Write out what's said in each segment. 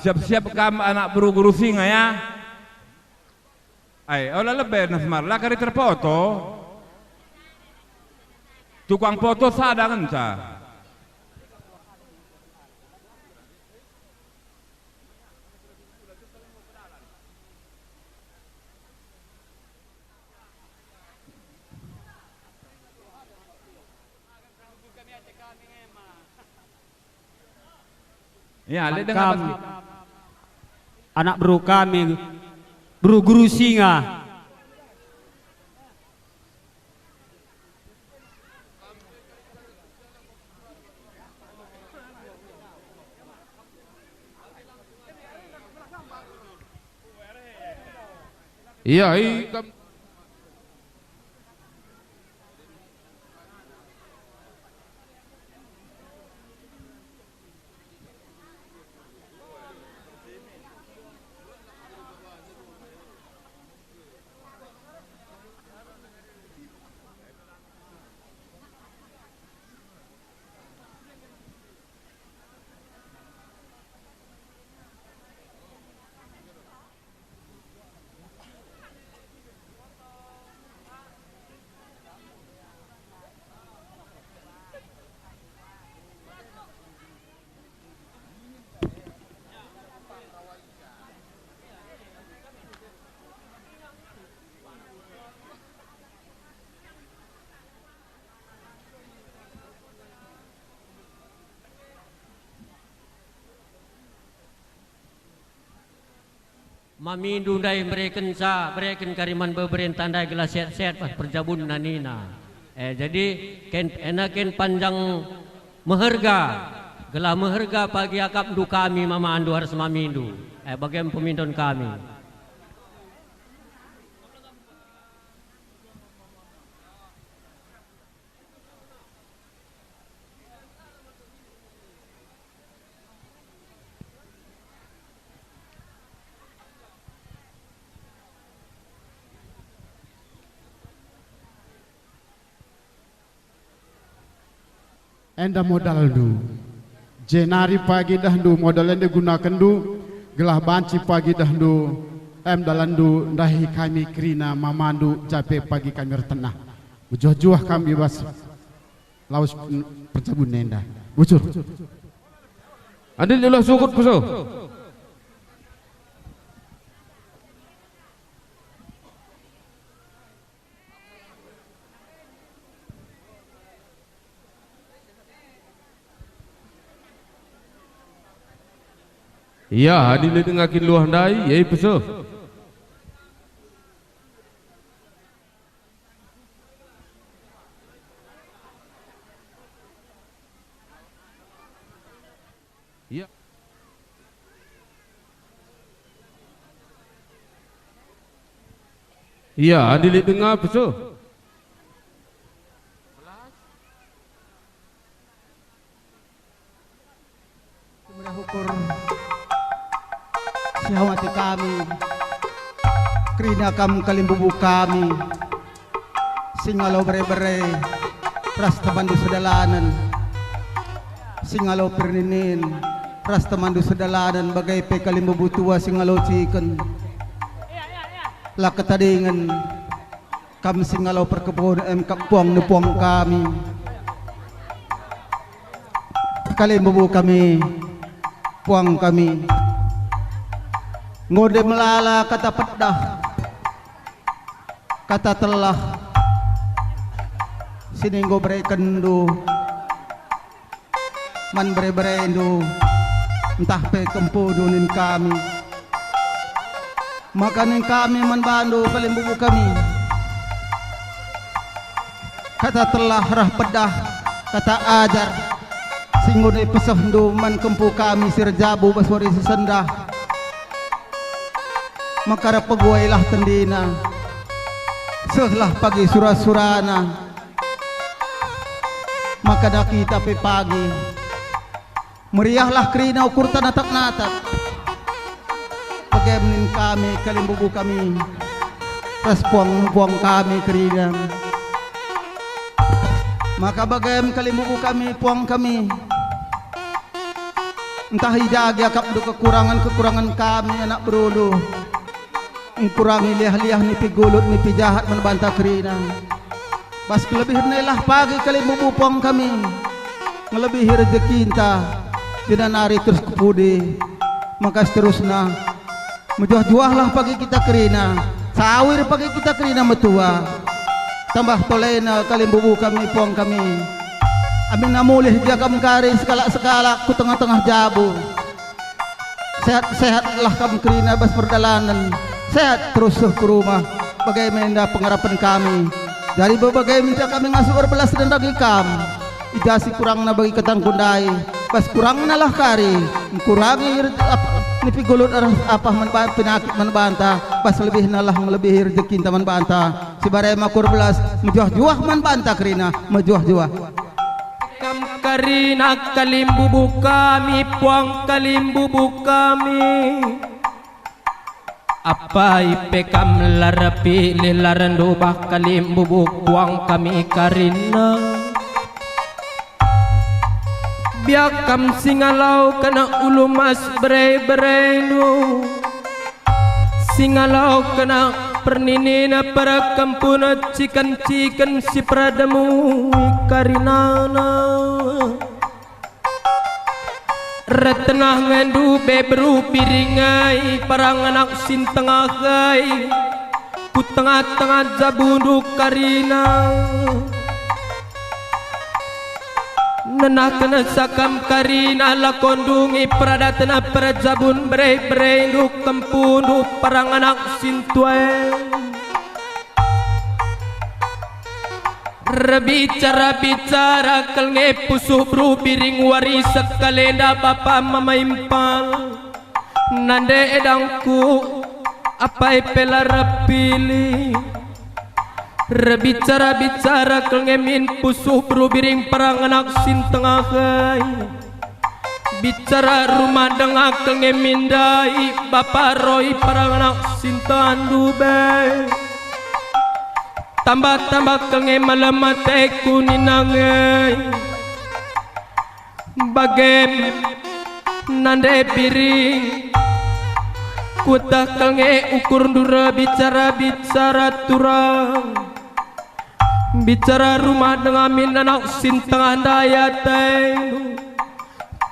siap-siap kam anak buru-guru singa ya. Ay, olah lebih nasmar lah kari terfoto. Tukang foto sada kan sa. Ya, lihat dengan anak bro kami, bro guru singa. Iya, Mamindu dai mereken kariman beberen tandai gelas set pas perjabun nanina. Jadi ken panjang meherga gelah meherga pagi akap du kami mama andu harus mamindu. Bagaimana pemindon kami. Enda modal du jenari pagi dah du modal enda gunakan du gelah banci pagi dah du dalan du dahi kami krina mamandu jape pagi kami retenah bujuh-juh kami bas laus percabun nenda bucur adil ulah sukut puso. Iya, adil dengakin luah dai, yai puso. Iya. Iya, adil dengar puso. Hukur sihawati kami krina kam kalimbubu kami singalo bere-bere prastamandu sedalanan singalo perninin prastamandu sedalanan bagai pe kalimbubu tua singalo ciken lakatadingan kam singalo perkebun kapuang nepuang kami kalimbubu kami puang kami ngode melala kata pedah kata telah sininggo berekendu man berendu entah pe kempudunin kami makanin kami man bandu kalimbubu kami kata telah rah pedah kata ajar singgunai pesah man kempu kami sirjabu baswari sesendah makara peguailah tendina sehlah pagi surah-surana maka dah kita pe pagi meriahlah krina ukur tanatak-natak bagaimana kami kalimbubu kami respuang-puang kami krina maka bagaimana kalimbubu kami puang kami entah hidagi akap do kekurangan kami anak berulu. Kurangi liah-liah ni pigulut ni pijahat menbantah kerina. Pas kelebih nelah pagi kali bubupong kami. Ngelebihi rezeki kita. Tidak nari terus kepudi. Maka seterusnya menjuah-juahlah pagi kita kerina. Sawir pagi kita kerina metua. Tambah tolena kali bubu kami pong kami. Amin namulih jaga mengkari sekala-sekala ku tengah-tengah jabu. Sehat-sehatlah kami kerina bas perjalanan. Sehat terus ke rumah. Bagaimana pengharapan kami. Dari berbagai minta kami ngasuh berbelas dan dagi kam. Idasi kurang na bagi ketang kundai. Pas kurang na lah kari. Kurangi nipi gulut apa penyakit menbantah. Pas lebih nalah melebihi rezeki taman bantah. Si barai makur belas menjuah-juah menbantah kerina menjuah-juah. Kam karina kalimbubu kami puang kalimbubu kami. Apa ipekam larapi lilarandu bah kalimbubu puang kami karina. Biakam singalau kena ulu mas berai-berailu. Singalau kena perninina para kampuna cikan-cikan si pradamu karinana. Retengah ngandu beberu piringai parang anak sin tengah gai. Ku tengah-tengah jabundu karina. Nenah kena sakam karina lakondungi pradatana perjabun berai-berai du kempundu parang anak sintuan. Rebicara-bicara kelnge pusuh bru piring waris sekalenda bapa mama impal. Nande edangku apa ipela rapili. Rebicara-bicara kelngemin pusuh berubiring perang anak sin tengah gai. Bicara rumah dengak kelngemin dai bapa roi perang anak sin tandu bay. Tambah-tambah kelnge malam mateku ninangai. Bagem nande piring. Kutah kelnge ukur dura bicara-bicara turang. Bicara rumah dengan min anak sin tengah daya teng.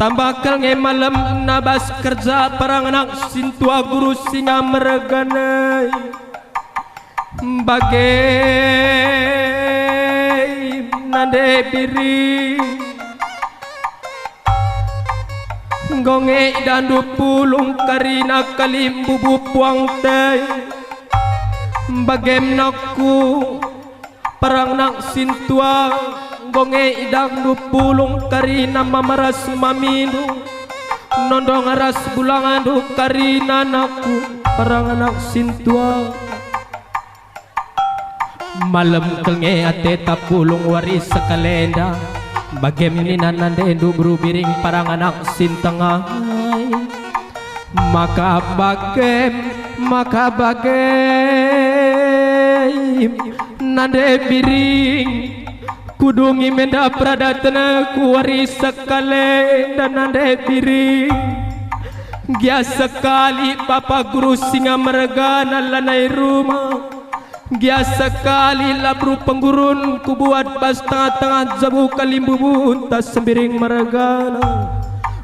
Tambah kelnge malam nabas kerja perang anak sin tua guru singa mereganai. Bagai nande biri gonge dandu pulung karina kalim bubu puang teh. Bagem nakku perang nak sintua gonge idang du pulung karina mamaras maminu nondong aras bulangan du karina nakku perang anak sintua. Malam kelnge ate tapulung waris sekalenda. Bagem ni nanande du berubiring parang anak sintengah. Maka bagem nande biring kudungi menda pradatana ku waris sekalenda nande biring. Gia sekali bapa guru singa mergana lanai rumah. Gia sekali labru penggurun ku buat bas tengah-tengah jabu kalimbubu tas sembiring mergana.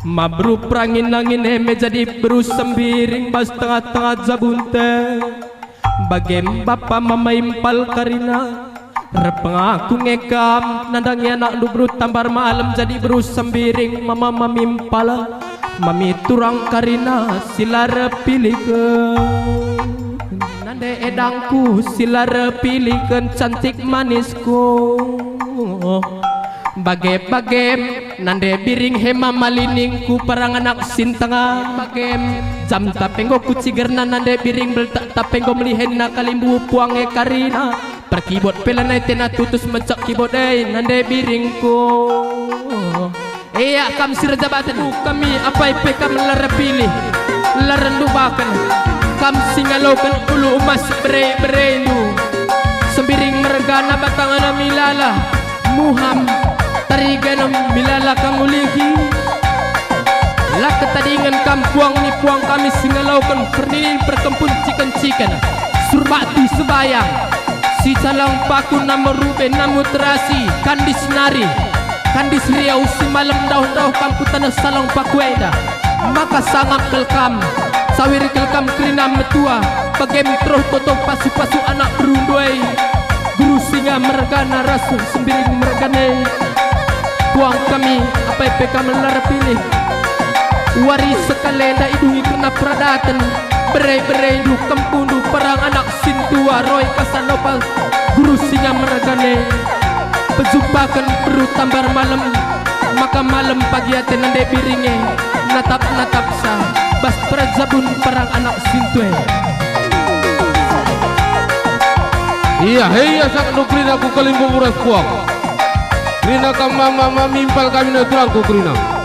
Mabru perangin angin heme jadi beru sembiring bas tengah-tengah jabunte. Bagem bapa mama impal karina. Repengaku ngekam nandangnya nak dubru tambar malam jadi beru sembiring mama mamimpala. Mami turang karina sila repilikeun. Nande edangku sila repilikeun cantik manisku. Bagem nande biring hema maliningku parang anak sintanga. Bagem jam tapenggo kucigerna nande biring beltak tapenggo melihenna kalimbu puange karina. Perkibot pelanai tena tutus mencak kibot nande biringku. Iya kam sir jabatan kami apa ipe kam larapili larandu bakan kam singalokan ulu emas bere-berendu sembiring mergana batangana milala muham tarigana milala kamuliki lak tadingan kampuang ni puang kami singalaukan pernilin perkempun cikan-cikan surbati sebayang si calang paku nama Ruben namu terasi kandis nari kandis riau si malam daun-daun kampu tanah salang pakueda maka sangak kelkam sawir kelkam kerina metua bagem troh toto pasu-pasu anak berunduai guru singa mergana rasul sembiring mergane puang kami apa PK melara pilih waris sekalenda idungi kena peradatan berai-berai du kempundu perang anak sintua roy kasanopa guru singa mergane pejumpakan perlu tambar malam maka malam pagi ate nande biringe natap-natap sa bas prajabun perang anak sintue. Iya, hei sak nukrina ku kalimbu muras puak. Krina kam mama mimpal kami na tulang ku krina.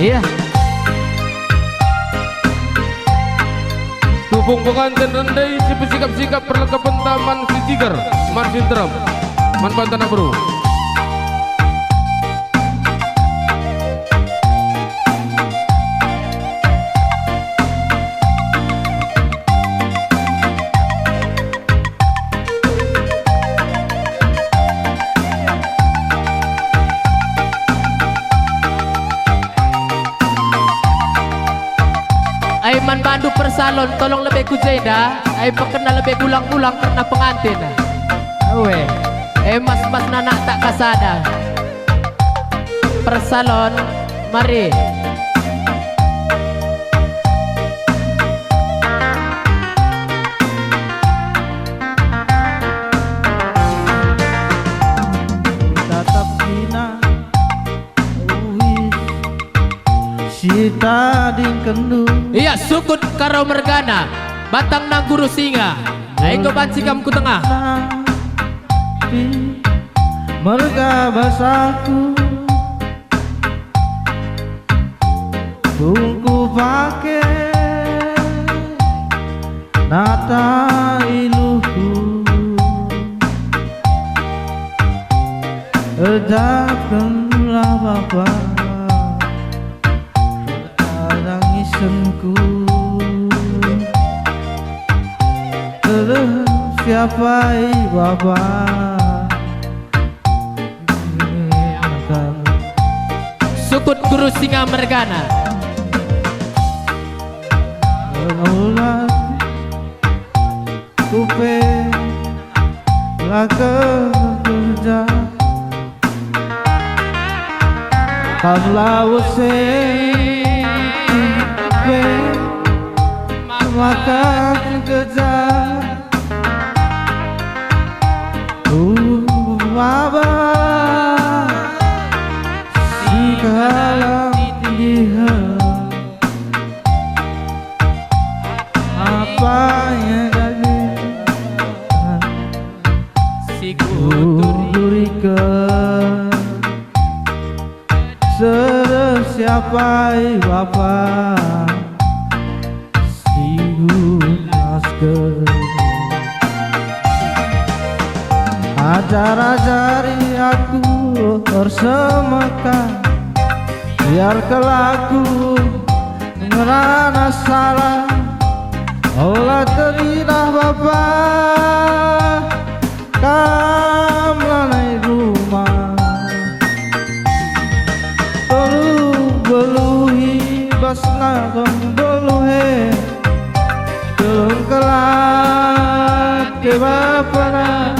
Iya. Tupung pengantin rendai si pesikap-sikap perlengkapan taman si tiger man sinteram man pantana bro. Man bandu persalon tolong lebih ku Zeda ay pakena lebih ulang-ulang karena pengantin awe mas nanak tak kasada persalon mari tatap kina Sita dingkendu iya sukut karo mergana batang nang guru singa ayo bansikam ku tengah merga basaku tungku pake nata iluku ejapkanlah bapak tangisanku terus siapa bapak sukut guru singa mergana ulah kupe laga kerja kabla usai kupe maka kerja wabah segala dia apa yang ada si berikan siapa bapak si masker ajar-ajari aku bersemakan biar kelaku ngerana salah Allah teridah bapak kamlanai rumah beluhi basna beluhe kelung kelak ke bapana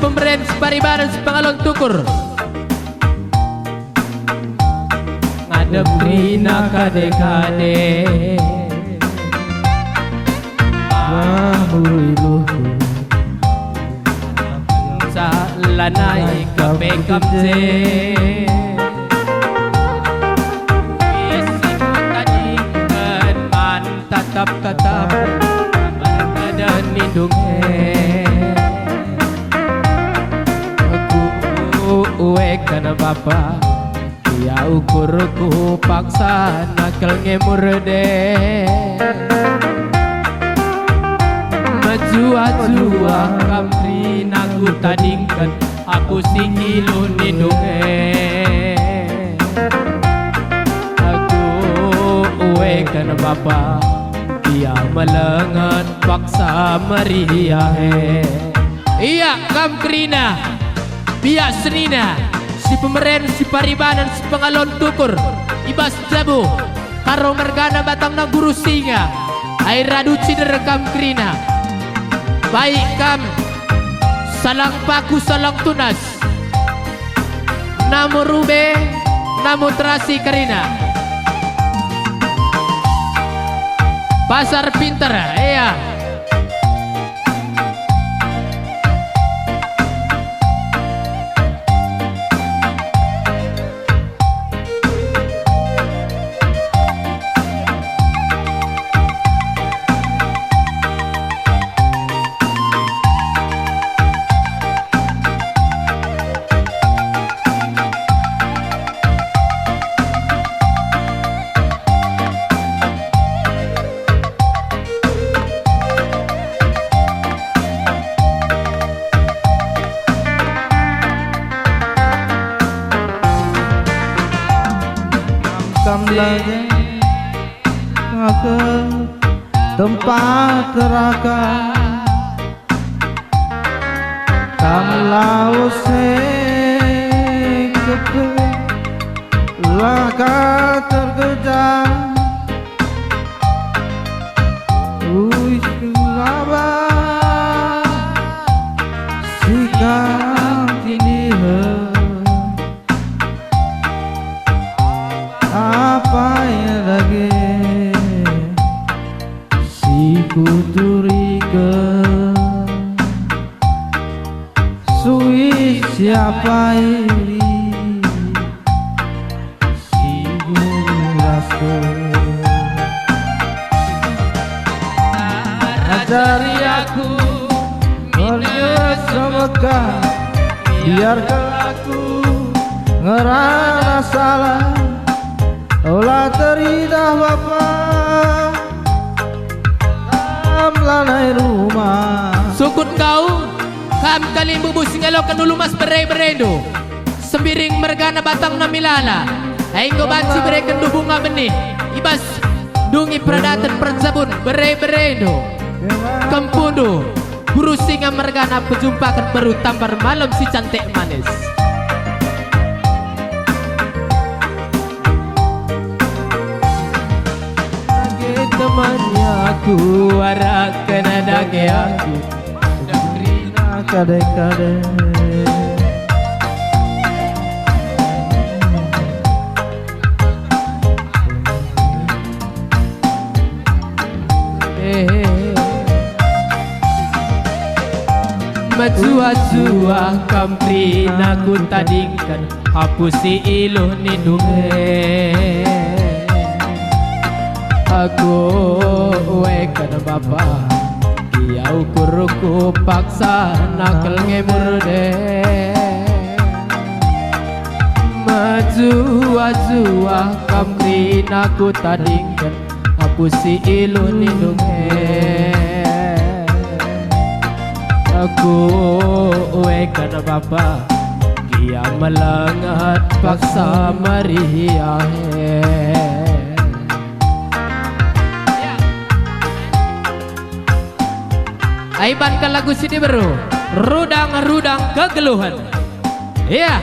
pemberian separibaran sepangalon tukur ngadep Rina kade-kade mahuluhu sa lanay kape-kamse isi mo tadingan man tatap-tatap man nindunghe aku uwe kana bapa ya ukur ku paksa nakal ngemurde maju-jua kamri naku tadingkan aku sikilo nindunge aku uwe kana bapa dia melengan paksa meriahe iya kamkrina biak senina si pemeren si paribanan si pengalon tukur ibas jabu karo mergana batang na guru singa air radu cider kamkrina baik kam salang paku salang tunas namo rube namo terasi karina pasar pintar iya lagi ke tempat neraka kamlau kepe laka terkejar uisulaba sikap ini apa yang lagi si kuturikan sui siapa ini si gurasku ajari aku menyesomeka biarkan aku ngerana salah olah teridah bapa dalam lanai rumah sukut kau kam kalim bubu singalokan dulu mas berai-berendo sembiring mergana batang namilala ainggo banci bereken du bunga benih ibas dungi pradatan perzabun berai-berendo kempundu guru singa mergana pejumpakan baru tampar malam si cantik manis temannya aku warak kena dake aku Rina kade-kade Majua-jua kamprina ku tadingkan hapusi iluh nindunge aku wekan bapa dia ukur paksa nakal ngemurde Majua-jua kamprina ku tadingkan hapusi iluh nindunge aku wekan bapa dia melengat paksa meriahe Aiban ke lagu sini baru rudang-rudang kegeluhan iya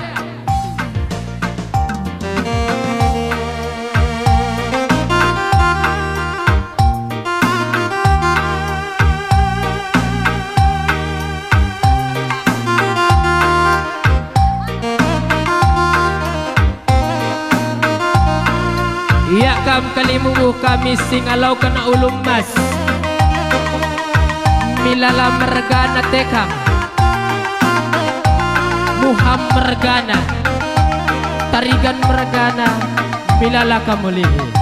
kalimu kami singalau kena ulum mas milala mergana tekam muham mergana tarigan mergana milala kamulihi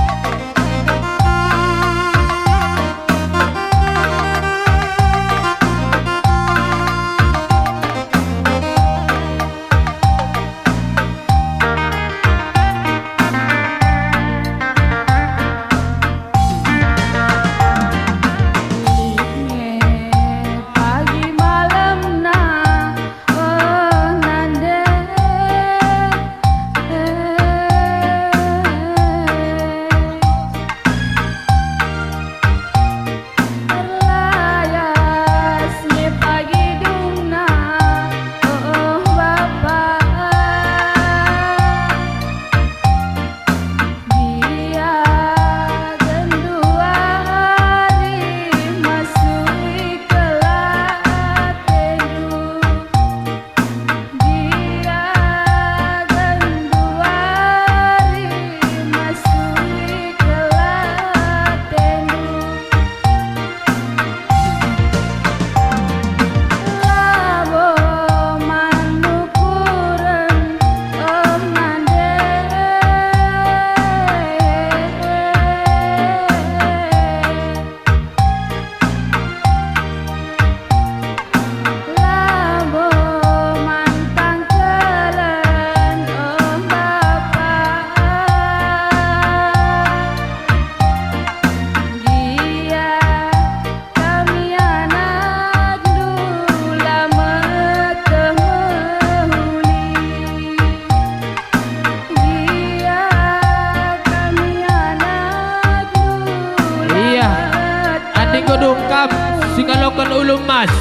Singalokan ulum mas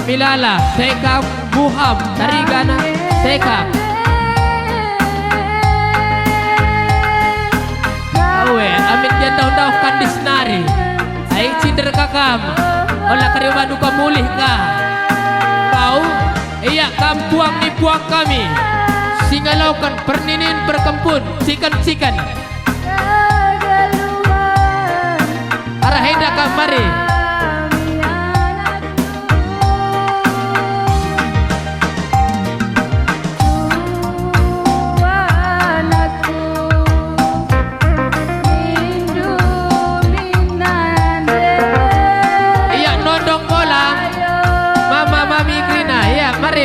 milala tekam buham tarigana tekam awe amin dia daun-daun kandis nari ay cinder kakam olah kariwa duka mulih ka kau iya kampuang ni puang kami singalokan perninin perkempun cikan-cikan arah hendak kamari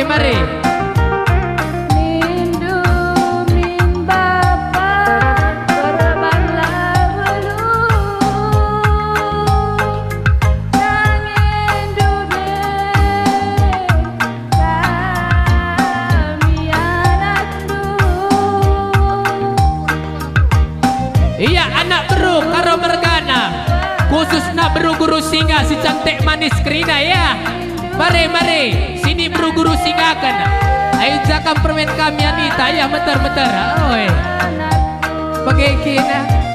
mari iya anak beru karo mergana khususnya beru guru singa si cantik manis Krina ya mari sini beru guru singa kan ayo jakam permen kami Anita ya meter oi bagaimana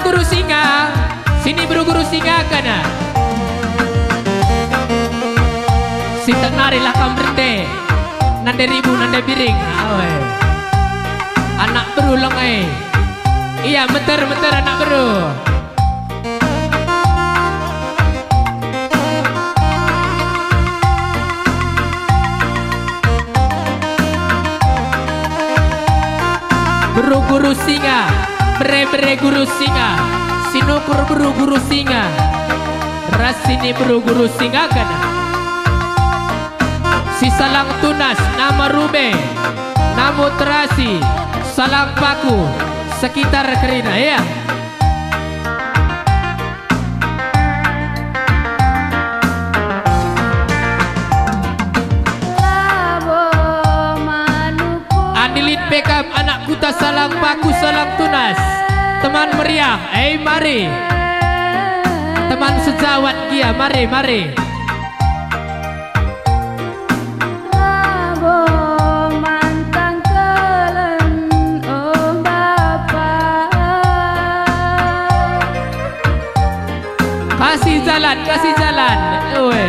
guru singa sini guru singa kana si tenari lah kambrete nande ribu nande biring awe anak berulang iya meter anak beru guru singa bere guru singa sinukur beru guru singa rasini beru guru singa kana si salang tunas nama rube namu terasi salang paku sekitar Krina ya Andilin Bekam anak kuta salang paku salang tunas teman meriah mari teman man sejawat dia, mari mari. Kasih jalan. Oi.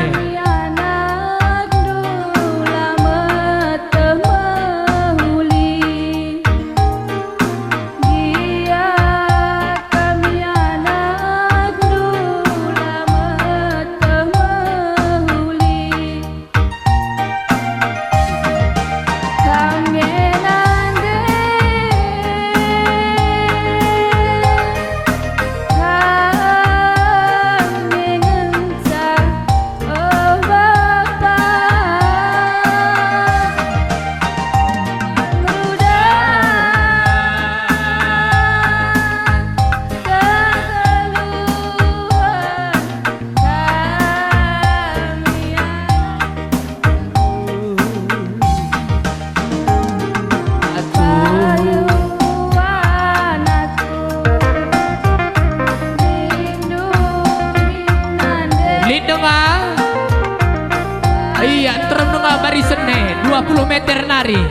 Iya, terus nunggu barisan 20 meter nari.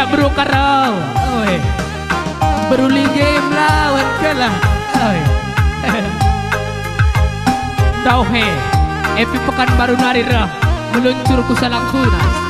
Bro Karau, beruli game lawan kalah, Dauhe, epi pekan baru nari rah, meluncur ku salang tunas.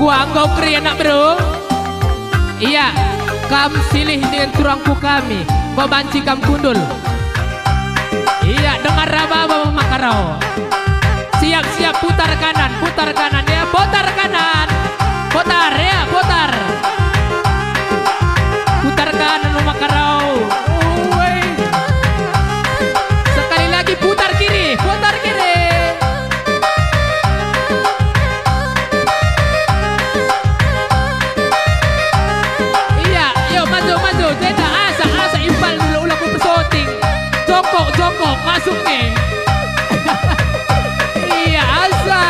Gua anggau kri anak bro. Iya, kam silih dengan turangku kami. Kau banci kam kundul. Iya, dengar raba makarau. Siap-siap putar kanan ya, putar kanan. Putar ya, putar. Putar kanan makarau. Sekali lagi putar kiri, putar kiri. Jongkok masuk nih. Iya asa.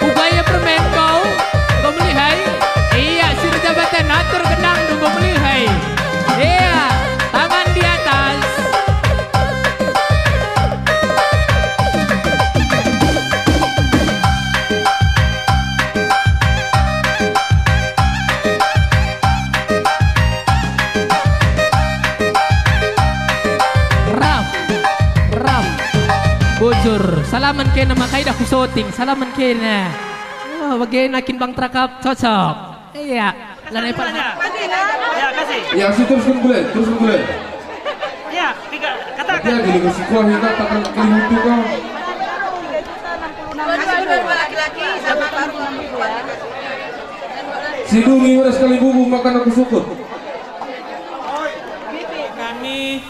Upaya permen kau melihai. Iya sir jabatan atur genang nunggu melihai. Iya tangan di atas. Bujur, salaman kena makai dah kusoting, salaman kena. Oh, bagaimana nakin bang trakap cocok. Iya, lanai pak. Ya kasih. Ya, teruskan boleh. Ya, tiga katakan. Ya, jadi kasih kuah hingga takkan keliru tu kau. Laki-laki sama baru Sidungi udah sekali bubu makan aku syukur. Kami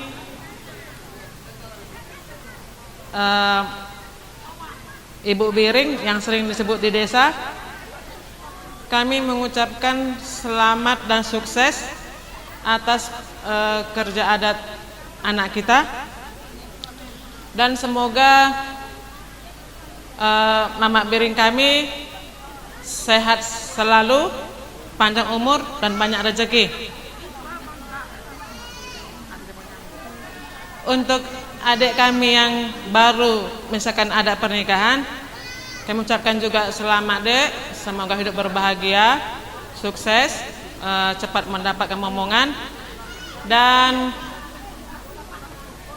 Ibu Biring yang sering disebut di desa, kami mengucapkan selamat dan sukses atas kerja adat anak kita, dan semoga Mamak Biring kami sehat selalu, panjang umur dan banyak rezeki. Untuk adik kami yang baru misalkan ada pernikahan, kami ucapkan juga selamat dek, semoga hidup berbahagia, sukses, cepat mendapatkan momongan, dan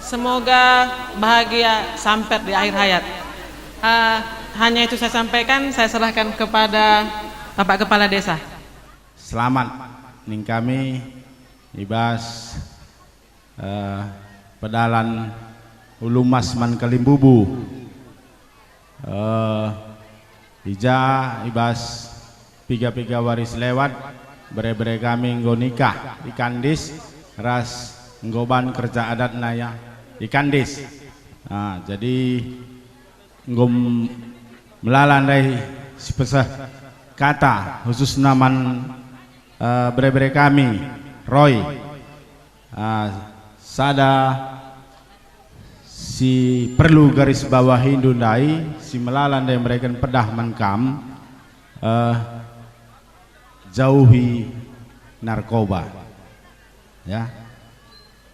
semoga bahagia sampai di akhir hayat. Hanya itu saya sampaikan, saya serahkan kepada Bapak Kepala Desa. Selamat ning kami ibas pedalan Ulu Mas Man Kalimbubu, ija ibas piga-piga waris lewat bere-bere kami nggo nikah di Kandis, ras nggoban kerja adat naya di Kandis. Jadi nggo melalandai sepesah kata khusus naman bere-bere kami Roy, sada si perlu garis bawahi Indundai si melalandai mereka pedah menkam, jauhi narkoba, ya.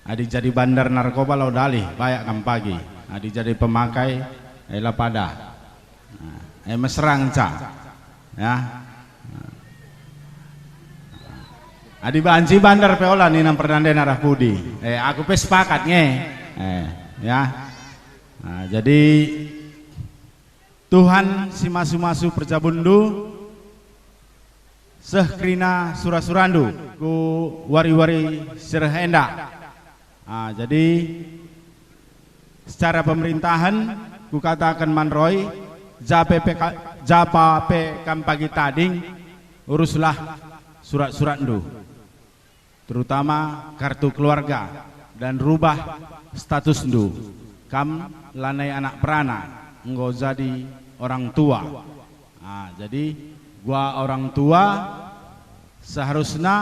Adi jadi bandar narkoba lau dalih bayak kam pagi, adi jadi pemakai ela pada mesrang ca, ya. Adi banci bandar peola ni nam perdande narah pudi, aku pe sepakat nge, ya. Jadi Tuhan si masu-masu perjabundu sehkrina surasurandu ku wari-wari serhenda. Jadi secara pemerintahan ku katakan manroy japa pe kam pagi tading uruslah surat-surat ndu, terutama kartu keluarga, dan rubah status ndu kam lanai anak perana enggo jadi orang tua. Jadi gua orang tua seharusnya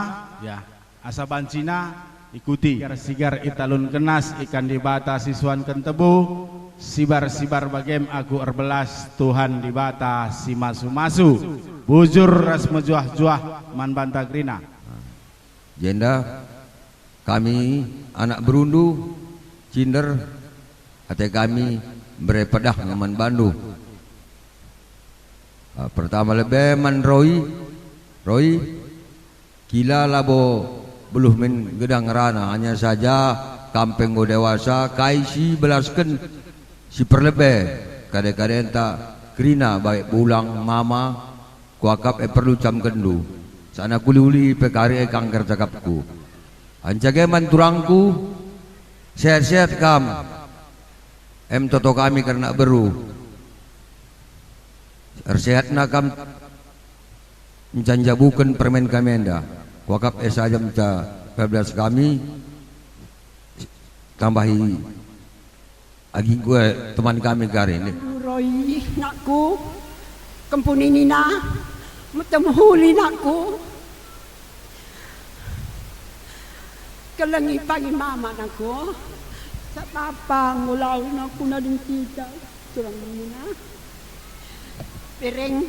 ya asa bancina ikuti sigar italun kenas ikan dibata siswan kentebu sibar-sibar bagem aku erbelas Tuhan dibata si masu-masu bujur ras mejuah-juah man bantagrina. Jenda kami anak berundu cinder hati kami berepedah nyaman Bandung. Pertama lebih man Roy kila labo beluh men gedang rana, hanya saja kampeng go dewasa kaisi belasken si perlebe kade-kade enta krina baik pulang mama kuakap perlu cam kendu sana kuli-uli pekari kangker cakapku anjage man turangku sehat-sehat kam toto kami karena beru sehat nakam menjanjabukan permen kami enda wakap saja minta 12 kami tambahi agi gue teman kami kari ini Roy nakku kempuni nina mutemhuli nakku kelengi pagi mama nakku sa papa ngulau nakku na din kita curang nina piring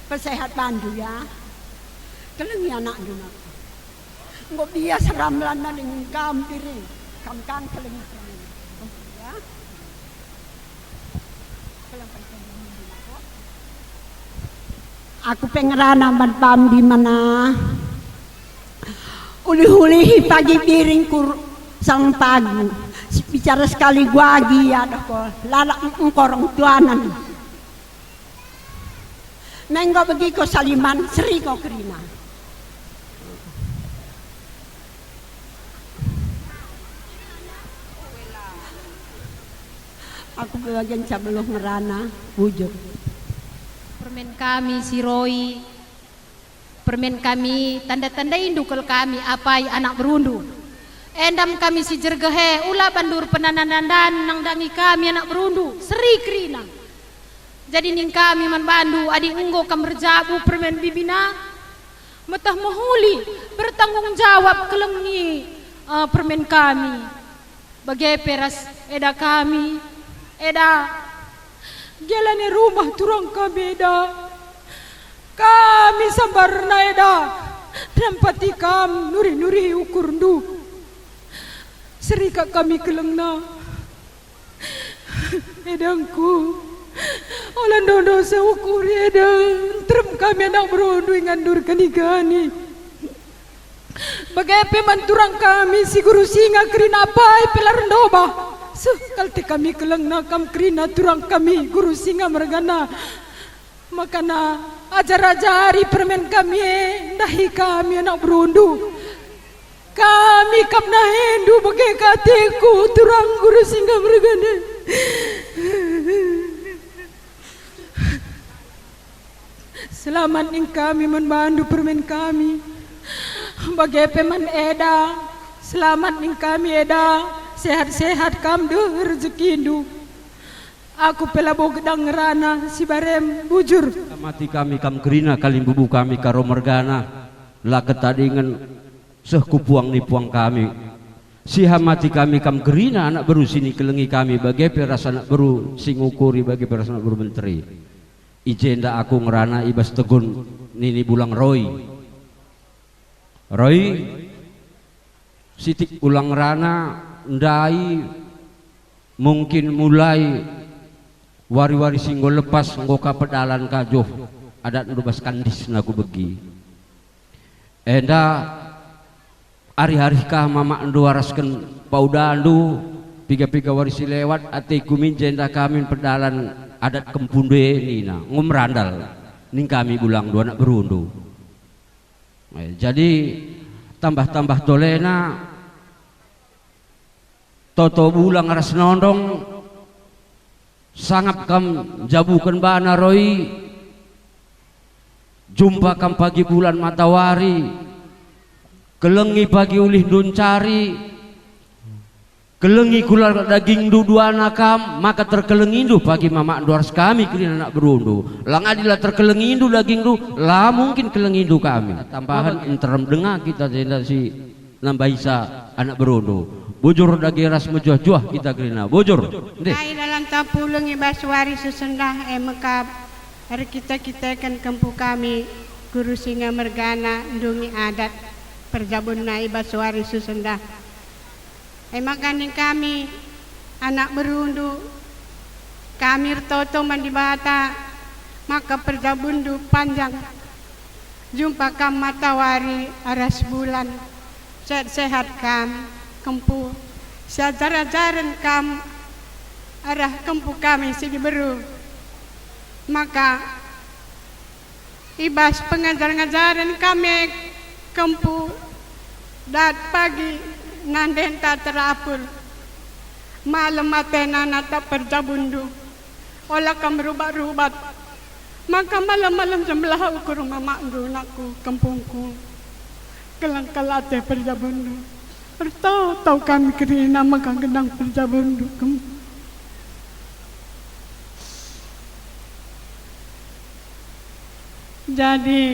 pesehat bandu ya kelengi anak duna nggak biasa ramlan na dengan kam piring kam kelengi ya aku pengerana ban di mana uli-uli pagi piring kur sang pagi bicara sekali gua lagi ya kok lalak engkorong tuanan menggo begi ko saliman seri ko kerina aku bagian cabelum ngerana wujud permen kami si Roy, permen kami tanda-tanda indukul kami apai anak berundu Endam kami si jergehe ula bandur penanandan nang dangi kami anak berundu Sri Krina. Jadi ning kami man bandu adi enggo kam berjabu permen bibina metah mahuli bertanggung jawab kelengi permen kami. Bagai peras eda kami eda gelane rumah turang kami eda kami sambarna eda dampati kam nuri-nuri ukur ndu serika kami kelengna edangku olan dondo seukur edang terem kami anak berondu ngandur kanigani bagai pemanturang kami si guru singa kerina pai pelarndoba kalte kami kelengna kam kerina turang kami guru singa mergana makana ajar-ajari permen kami dahi kami anak berondu kami kamna hendu bagai katiku turang guru singa mergana selamat ning kami membantu permen kami bagai peman eda selamat ning kami eda sehat-sehat kam deh rezeki indu aku pelabo gedang ngerana si barem bujur mati kami kam kerina kalim bubu kami karo mergana lah ketadingan seh kupuang ni puang kami si hamati kami kam gerina anak baru sini kelengi kami bagai peras anak baru singukuri bagai peras anak baru menteri ijenda aku ngerana ibas tegun nini bulang Roy sitik ulang rana ndai mungkin mulai wari-wari singgo lepas ngoka pedalan kajoh adat nubas kandis naku begi enda hari-hari kah mama ndu waraskan paudandu piga-piga warisi lewat ate kumin jenda kami pedalan adat kempunde nina ngumrandal ning kami bulang dua anak berundu jadi tambah-tambah tolena toto bulang aras nondong sangap kam jabukan bana Roy jumpa kam pagi bulan matawari kelengi pagi ulih duncari kelengi kular daging dua nakam maka terkelengindu pagi mama duars kami kini anak berundu lang adilah terkelengindu daging du lah mungkin kelengindu kami tambahan interim dengar kita si nambah isa anak berundu bujur dagi ras mejuah-juah kita kerina bujur ai dalam tapulung ibaswari sesendah mekab hari kita kan kempu kami guru singa mergana ndungi adat perjabun na ibaswari sesendah makanin kami anak berundu kami toto mandibata maka perjabundu panjang jumpa kam matawari aras bulan sehat kam kempu seajar-ajaran kam arah kempu kami sigi beru maka ibas pengajar-ngajaran kami kempu dat pagi nanden tak terapul malam matena nata perjabundu olah kam rubat-rubat maka malam-malam sebelah ukur mama nakku kampungku kelang-kelate perjabundu tahu kami kerina maka gedang perjabundu jadi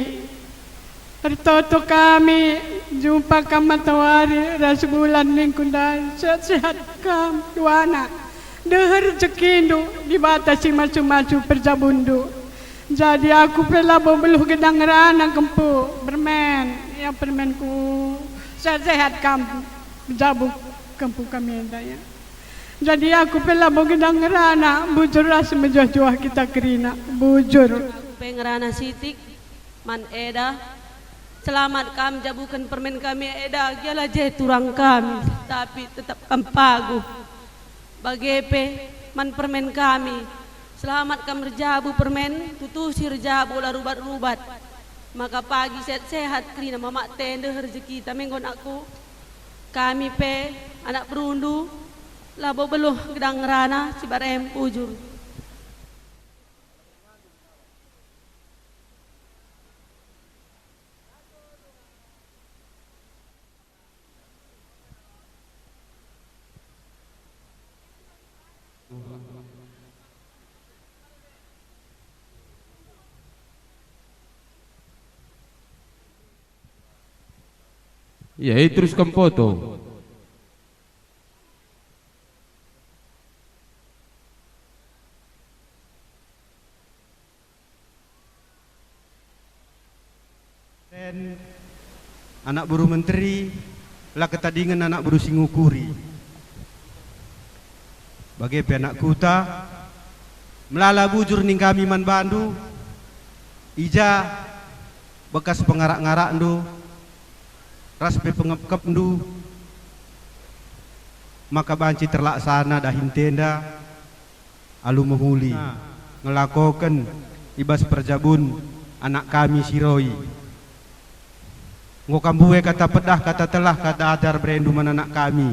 pertoto kami jumpa kam matawari ras bulan lingkundan sehat kam dua anak deher cekindu dibatasi macu-macu perjabundu jadi aku pelabo beluh gedang rana kempu bermen ya permenku sehat kamu jabuk kempu kami daya jadi aku pelabo gedang rana bujur ras mejuah-juah kita kerina bujur pengerana sitik man eda selamat kam jabukan permen kami eda giala je turang kami tapi tetap kam pagu bagepe man permen kami selamat kam rejabu permen tutusi rejabu la rubat-rubat maka pagi sehat-sehat kerina mama tenda rezeki tamenggon aku kami pe anak berundu labo beluh gedang rana cibarem ujur Ya, teruskan foto. Dan anak buru menteri lah ketadingan anak buru singukuri. Bagi anak kuta melala bujur ning kami man bandu ija bekas pengarak-ngarak ndu raspe pengep-kep ndu maka banci terlaksana dahin tenda alu menghuli ngelakokan ibas perjabun anak kami siroi ngokambue kata pedah kata telah kata ajar berendu man anak kami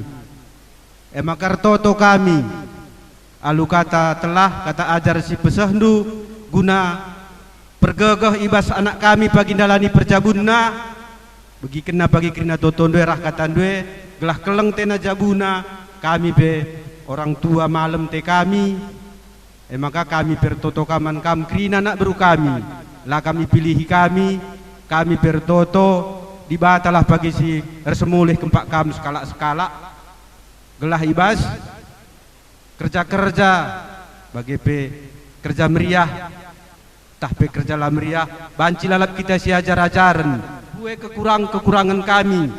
emakar toto kami alu kata telah kata ajar si pesahdu guna pergegah ibas anak kami pagi dalani perjabunna bagi kena totondo rah kata due gelah keleng tena jabuna kami be orang tua malam te kami maka kami bertoto kaman kam krina nak beru kami lah kami pilihi kami bertoto dibatalah pagi si resmulih kempak kam skala gelah ibas kerja bagi pe kerja meriah tah pe kerja lah meriah banci lalap kita si ajar-ajaran gue kekurangan kami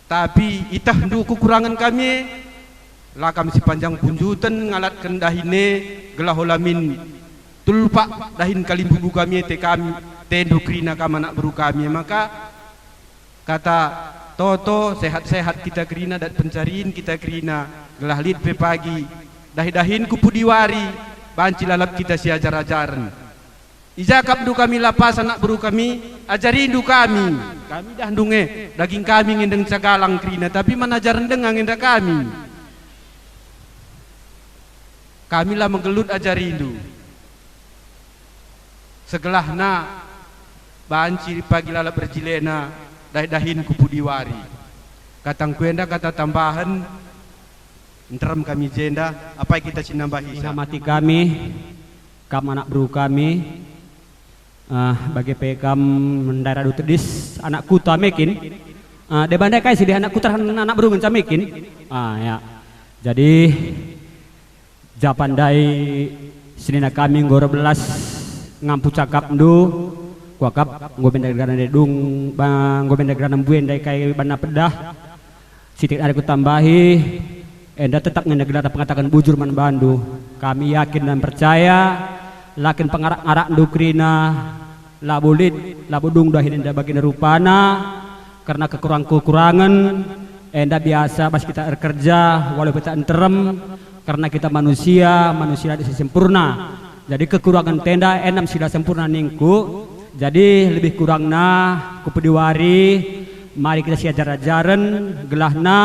tapi itah du kekurangan kami lah kami si panjang punjutan ngalat kendahine gelah holamin tulpak dahin kalimbubu kami te kami tendu krina kama nak beru kami maka kata toto sehat-sehat kita krina dan pencariin kita krina gelah lid pe pagi dahin kupudiwari banci lalap kita si ajar-ajaran ijakap du kami lapas anak beru kami ajarin du kami dah dunge daging kami ngendeng cagalang krina tapi manajaran dengan ngenda kami lah menggelut ajarin du segelahna banci pagi lalap berjilena dahin kupudiwari katang kuenda kata tambahan enteram kami jenda apa yang kita sinambahi mati kami kam anak beru kami bagi pekam mendarat utedis anak kuta mekin de bandai kai sih anak kuta anak beru mencamekin ya jadi japandai sinina kami ngoro belas ngampu cakap ndu kuakap ngoben dagrana dedung ngoben dagrana buen dai kai bana pedah sitik ada ku tambahi enda tetap ngenegrana pengatakan bujur man bandu kami yakin dan percaya lakin pengarak-ngarak dukrina labulit labudung dahin enda bagian rupana karena kekurangan enda biasa pas kita kerja walau kita enterem karena kita manusia tidak sempurna jadi kekurangan tenda enam sudah sempurna ningku jadi lebih kurangna kupediwari mari kita siajar-ajaran gelahna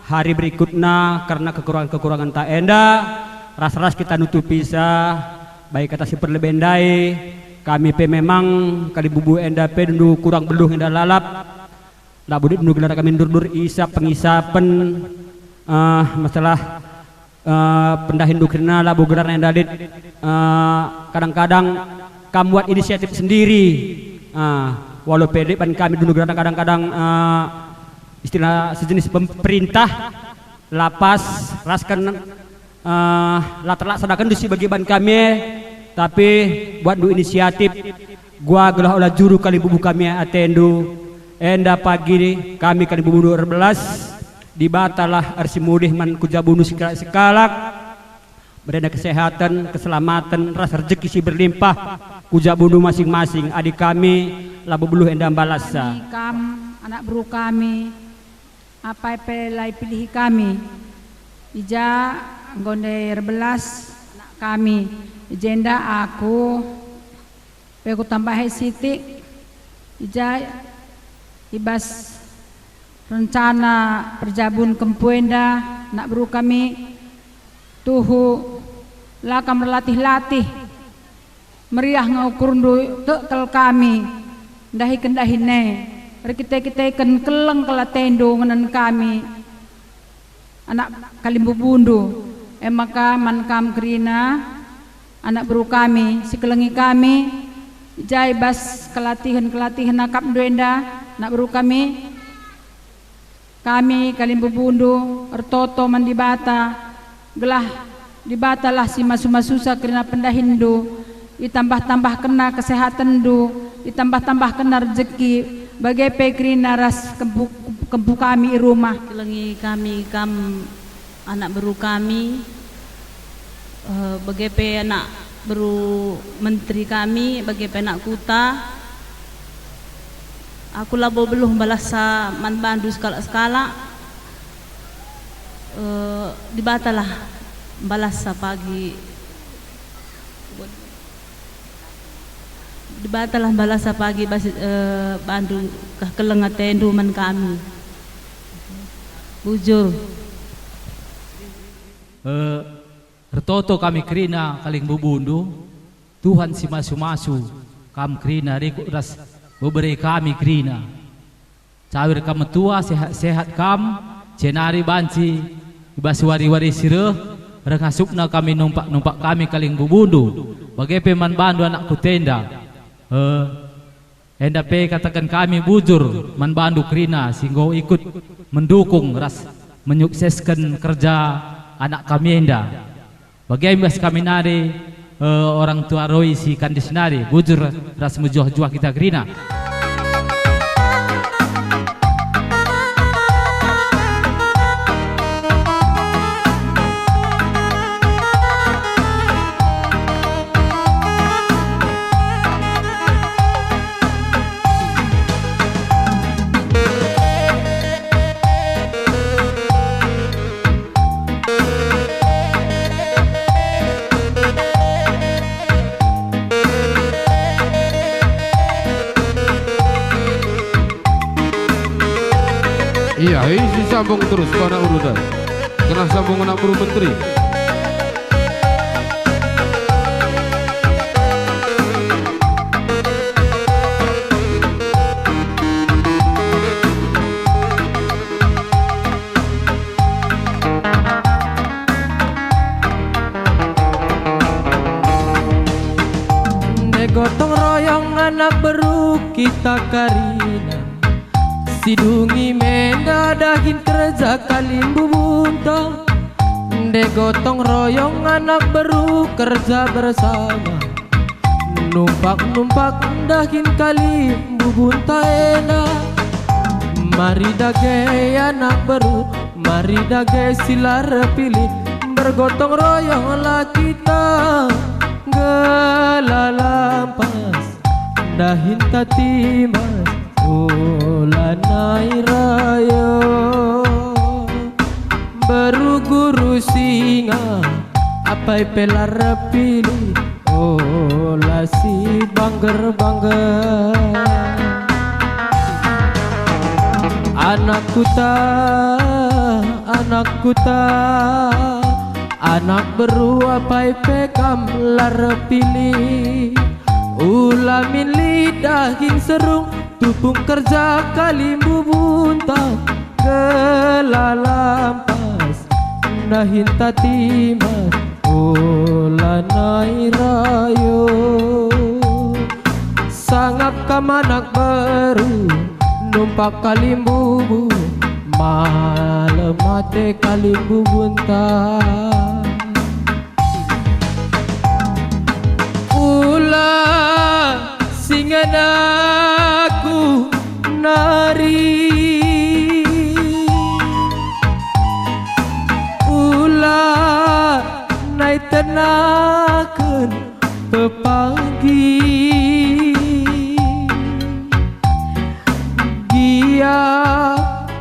hari berikutnya karena kekurangan tak enda ras-ras kita nutupi baik kata si perlebendai kami pe memang kali bubu enda pe dundu kurang beluh enda lalap lah budit dundu gelar kami dur isap pengisapan masalah pendahin dukrina lah bugelar enda dit kadang-kadang kamu buat inisiatif sendiri walau pede pan kami dundu gelar kadang-kadang istilah sejenis pemerintah lapas raskan laksanakan dusi bagi ban kami tapi buat du inisiatif gua gelah olah juru kali bubu kami atendu enda pagi kami kali bubu 12 dibatalah arsi mudih man kujabunu sekalak berada kesehatan keselamatan rasa rezeki si berlimpah kujabunu masing-masing adik kami labu buluh enda balasa anak bro kami apa pelai pilih kami ija gonde 12 anak kami jenda aku peku tambah siti ija ibas rencana perjabun kempuenda nak beru kami tuhu lakam latih meriah ngaukur tekel kami dahi kendahine kita ikan keleng kala tendo ngenen kami anak kalimbu bundu maka mankam krina anak beru kami sekelengi kami jaibas kelatihan nakap duenda nak beru kami kalimbu bundu ertoto mandibata gelah dibatalah si masu-masusa kerana pendahindu ditambah-tambah kena kesehatan du ditambah-tambah kena rezeki bagai pekrina ras kempu kami rumah kelengi kami anak beru kami bagai pe anak beru menteri kami bagai pe anak kuta aku labo belum balas sa man bandu skala-skala dibatalah balas sa pagi dibatalah balas sa pagi bandu kah kelengat tendu man kami bujur Retoto kami krina kaling bubundu Tuhan si masu-masu kam krina riku ras beberi kami krina cawir kam tua sehat kam cenari banci ibas wari-wari sireh rengasupna kami numpak kami kaling bubundu bagai peman bandu anak kutenda enda pe katakan kami bujur man bandu krina singgo ikut mendukung ras menyukseskan kerja anak kami enda bagaimana kami nari orang tua Roy si kandisnari bujur ras mujuh-juh kita krina Iya, ini sambung terus ke anak urutan. Kena sambung anak buru menteri. Gotong royong anak beru kita karina sidungi menda dahin kerja kalimbu bunta de gotong royong anak beru kerja bersama numpak dahin kalimbu bunta enak mari dage anak beru mari dage silar pilih bergotong royong lah kita gelalampas dahin tatimas ulanai raya baru guru singa apa pelar pilih olah si bangger anak kuta anak beru apa pekam lar pilih ulamin lidahin serung tupung kerja kalimbu bunta gelalampas dahin tatimas ulanai rayo sangap kamanak baru numpak kalimbu malam mate kalimbu bunta singan aku nari ulah naik tenakan pepagi dia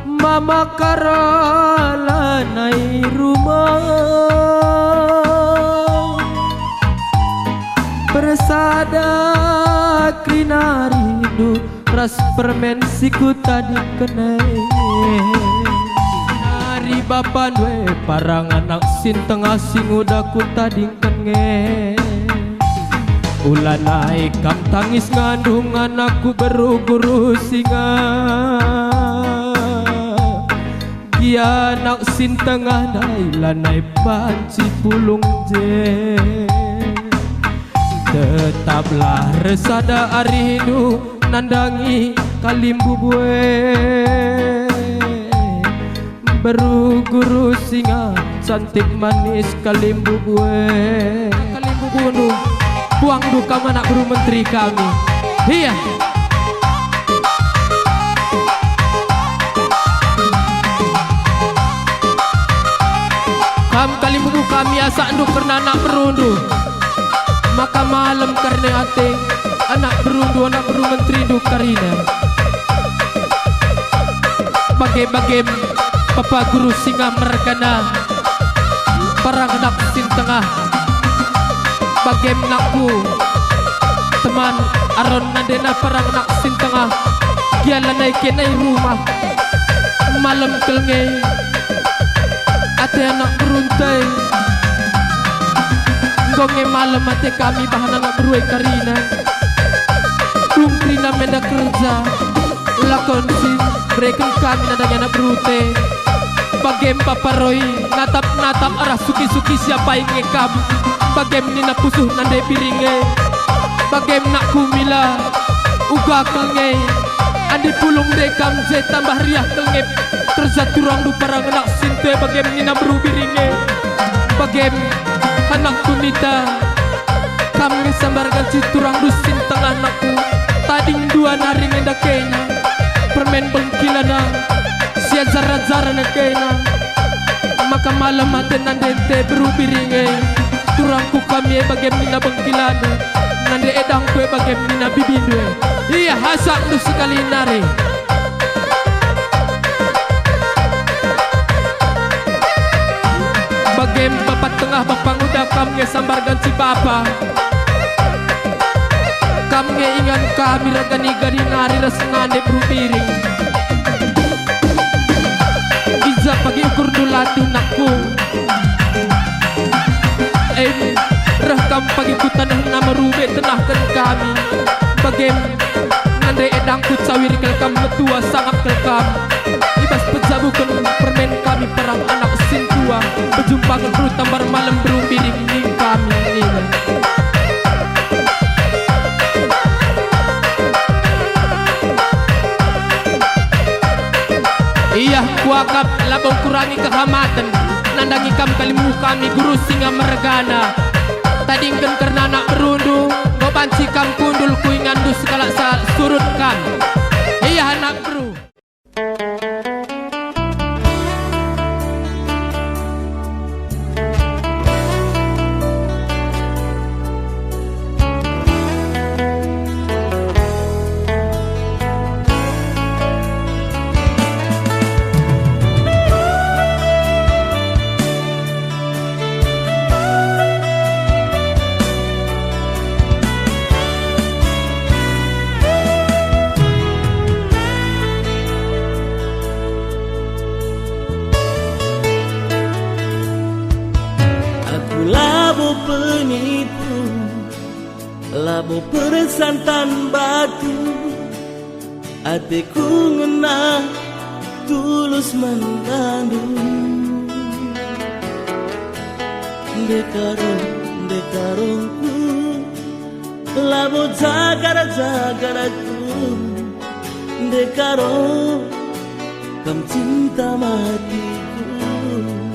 mama karala naik rumah bersada rindu ras permen siku tadi kenai nari bapan we parang anak sin tengah sing udah ku tadi kenge ulah naik kam tangis ngandung anakku beru-guru singa dia anak sin tengah nai banci pulung je tetaplah resada aridu nandangi kalimbu bue baru guru singa cantik manis kalimbu bue kalimbu bunuh buang duka anak guru menteri kami. Iya. Kam kalimbu kami asa nduk karena anak berundu. Maka malam karena ate anak berundu anak guru menteri nduk karina. Bagai-bagai Papa guru singa mergana parang anak sin tengah bagem nakku teman aron nadena parang anak sin tengah giala naik kenai rumah malam kelnge ate anak beruntai gonge malam ate kami bahan anak beruai karina dung karina menda kerja lakon sin mereka kami nadanya anak berute bagem Papa Roy natap-natap arah suki-suki siapa yang ngekam bagem nina pusuh nande piringe bagem nak kumila uga kelnge andi pulung dekam ze tambah riah kelnge terzaturang du parang anak sinte bagem nina beru piringe bagem anak kunita kami sambarkan citurang du sintang anakku tading dua naring endakena permen bengkilana sia zara-zara na kena maka malam mati nandente berubiringe turangku kami bagem nina bengkilana nande edang kue bagem nina bibindue iya hasak nu sekali nare bagem bapak tengah bapak udah kami sambar ganti bapa kami ingat kami ragani-gani nari rasengane berubiring pagi ukur dulati nakku rekam pagi ku tanah nama rube tenahkan kami bagem nandai edang ku cawir kelkam metua sangat kelkam ibas pejabukan permen kami perang anak sin tua berjumpa ke perut tambar malam berubiring ning kami ini. Iya kuakap labong kurangi kehamatan nandangi kam kalimu kami guru singa mergana tadingkan karena anak berundu ngobanci kam kundul kuingandu segala saat surut kam iya anak beru labo persantan batu hatiku ngena tulus mengandung dekarongku labo jagar-jagarku dekarong kam cinta matiku